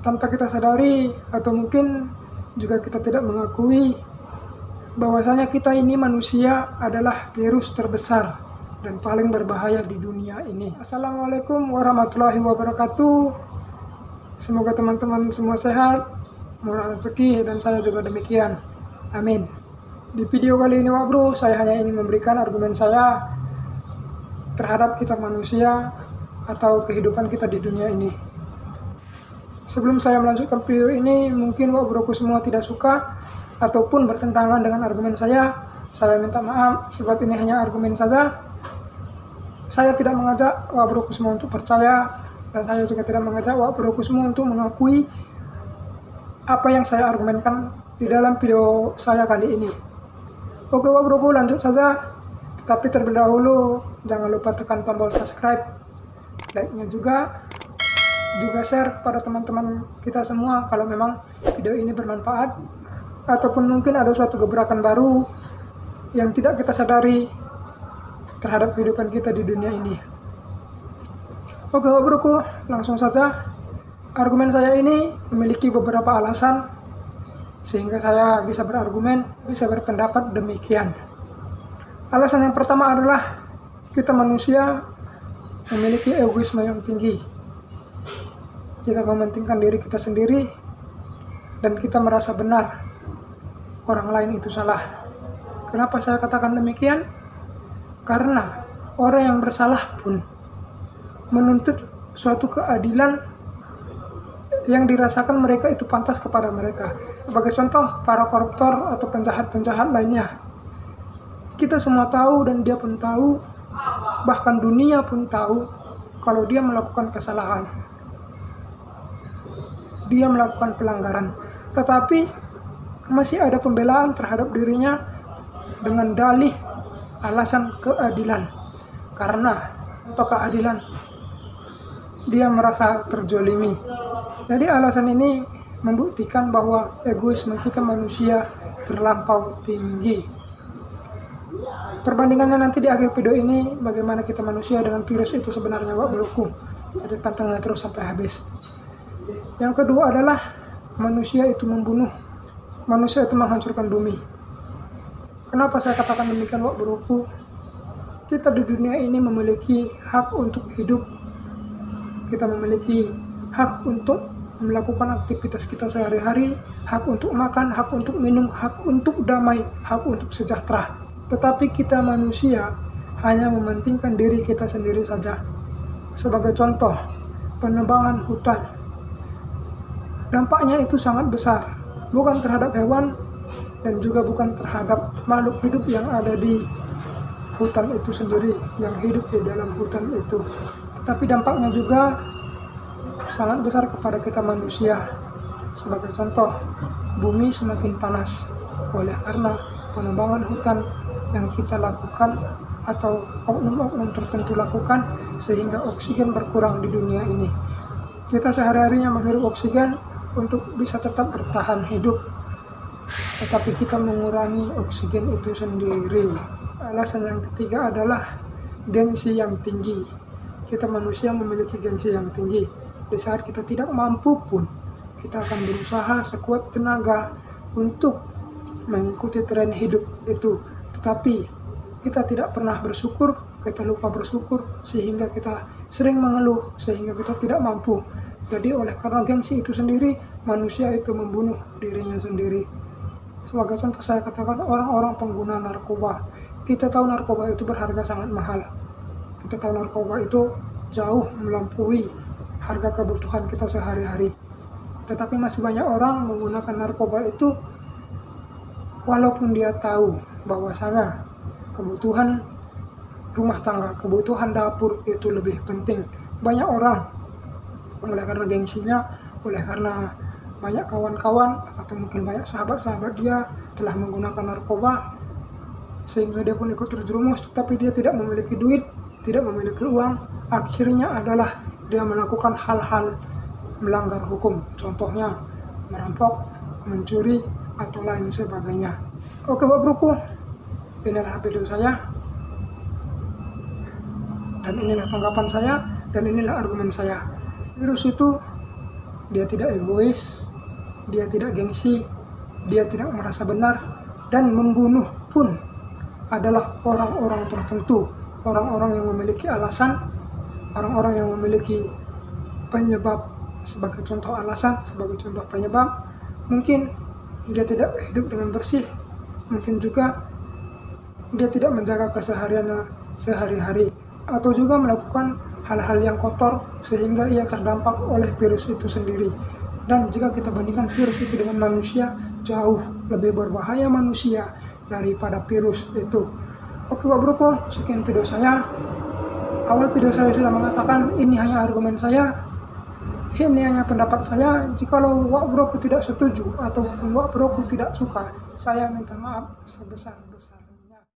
tanpa kita sadari atau mungkin juga kita tidak mengakui bahwasanya kita ini manusia adalah virus terbesar dan paling berbahaya di dunia ini. Assalamualaikum warahmatullahi wabarakatuh. Semoga teman-teman semua sehat, murah rezeki, dan saya juga demikian. Amin. Di video kali ini Wak Bro, saya hanya ingin memberikan argumen saya terhadap kita manusia atau kehidupan kita di dunia ini. Sebelum saya melanjutkan video ini, mungkin Wak Broku semua tidak suka ataupun bertentangan dengan argumen saya minta maaf, sebab ini hanya argumen saja. Saya tidak mengajak Wak Broku semua untuk percaya, dan saya juga tidak mengajak Wak Broku semua untuk mengakui apa yang saya argumenkan di dalam video saya kali ini. Oke Wak Broku, lanjut saja. Tapi terlebih dahulu, jangan lupa tekan tombol subscribe, like-nya juga share kepada teman-teman kita semua kalau memang video ini bermanfaat, ataupun mungkin ada suatu gebrakan baru yang tidak kita sadari terhadap kehidupan kita di dunia ini. Oke Wak Broku, langsung saja. Argumen saya ini memiliki beberapa alasan sehingga saya bisa berargumen, bisa berpendapat demikian. Alasan yang pertama adalah kita manusia memiliki egoisme yang tinggi. Kita mementingkan diri kita sendiri dan kita merasa benar orang lain itu salah. Kenapa saya katakan demikian? Karena orang yang bersalah pun menuntut suatu keadilan yang dirasakan mereka itu pantas kepada mereka. Sebagai contoh, para koruptor atau penjahat-penjahat lainnya, kita semua tahu dan dia pun tahu, bahkan dunia pun tahu kalau dia melakukan kesalahan, dia melakukan pelanggaran, tetapi masih ada pembelaan terhadap dirinya dengan dalih alasan keadilan. Karena apa keadilan? Dia merasa terzolimi. Jadi alasan ini membuktikan bahwa egoisme kita manusia terlampau tinggi. Perbandingannya nanti di akhir video ini, bagaimana kita manusia dengan virus itu sebenarnya Wak Broku. Jadi pantengnya terus sampai habis. Yang kedua adalah manusia itu membunuh, manusia itu menghancurkan bumi. Kenapa saya katakan demikian Wak Broku? Kita di dunia ini memiliki hak untuk hidup, kita memiliki hak untuk melakukan aktivitas kita sehari-hari, hak untuk makan, hak untuk minum, hak untuk damai, hak untuk sejahtera. Tetapi kita manusia hanya mementingkan diri kita sendiri saja. Sebagai contoh, penebangan hutan. Dampaknya itu sangat besar, bukan terhadap hewan dan juga bukan terhadap makhluk hidup yang ada di hutan itu sendiri, yang hidup di dalam hutan itu. Tetapi dampaknya juga sangat besar kepada kita manusia. Sebagai contoh, bumi semakin panas oleh karena penebangan hutan yang kita lakukan atau oknum-oknum tertentu lakukan, sehingga oksigen berkurang di dunia ini. Kita sehari-harinya menghirup oksigen untuk bisa tetap bertahan hidup, tetapi kita mengurangi oksigen itu sendiri. Alasan yang ketiga adalah gengsi yang tinggi. Kita manusia memiliki gengsi yang tinggi. Di saat kita tidak mampu pun, kita akan berusaha sekuat tenaga untuk mengikuti tren hidup itu. Tetapi kita tidak pernah bersyukur, kita lupa bersyukur, sehingga kita sering mengeluh, sehingga kita tidak mampu. Jadi oleh karena gengsi itu sendiri, manusia itu membunuh dirinya sendiri. Sebagai contoh saya katakan orang-orang pengguna narkoba. Kita tahu narkoba itu berharga sangat mahal. Kita tahu narkoba itu jauh melampaui harga kebutuhan kita sehari-hari. Tetapi masih banyak orang menggunakan narkoba itu walaupun dia tahu bahwasanya kebutuhan rumah tangga, kebutuhan dapur itu lebih penting. Banyak orang oleh karena gengsinya, oleh karena banyak kawan-kawan atau mungkin banyak sahabat-sahabat dia telah menggunakan narkoba, sehingga dia pun ikut terjerumus, tetapi dia tidak memiliki duit, tidak memiliki uang. Akhirnya adalah dia melakukan hal-hal melanggar hukum, contohnya merampok, mencuri, atau lain sebagainya. Oke Wak Broku, inilah video saya, dan inilah tanggapan saya, dan inilah argumen saya. Virus itu dia tidak egois, dia tidak gengsi, dia tidak merasa benar, dan membunuh pun adalah orang-orang tertentu, orang-orang yang memiliki alasan, orang-orang yang memiliki penyebab. Sebagai contoh alasan, sebagai contoh penyebab, mungkin dia tidak hidup dengan bersih, mungkin juga dia tidak menjaga kesehariannya sehari-hari, atau juga melakukan hal-hal yang kotor sehingga ia terdampak oleh virus itu sendiri. Dan jika kita bandingkan virus itu dengan manusia, jauh lebih berbahaya manusia daripada virus itu. Oke Wak Broko, sekian video saya. Awal video saya sudah mengatakan ini hanya argumen saya, ini hanya pendapat saya. Jikalau Wak Broko tidak setuju ataupun Wak Broko tidak suka, saya minta maaf sebesar-besar.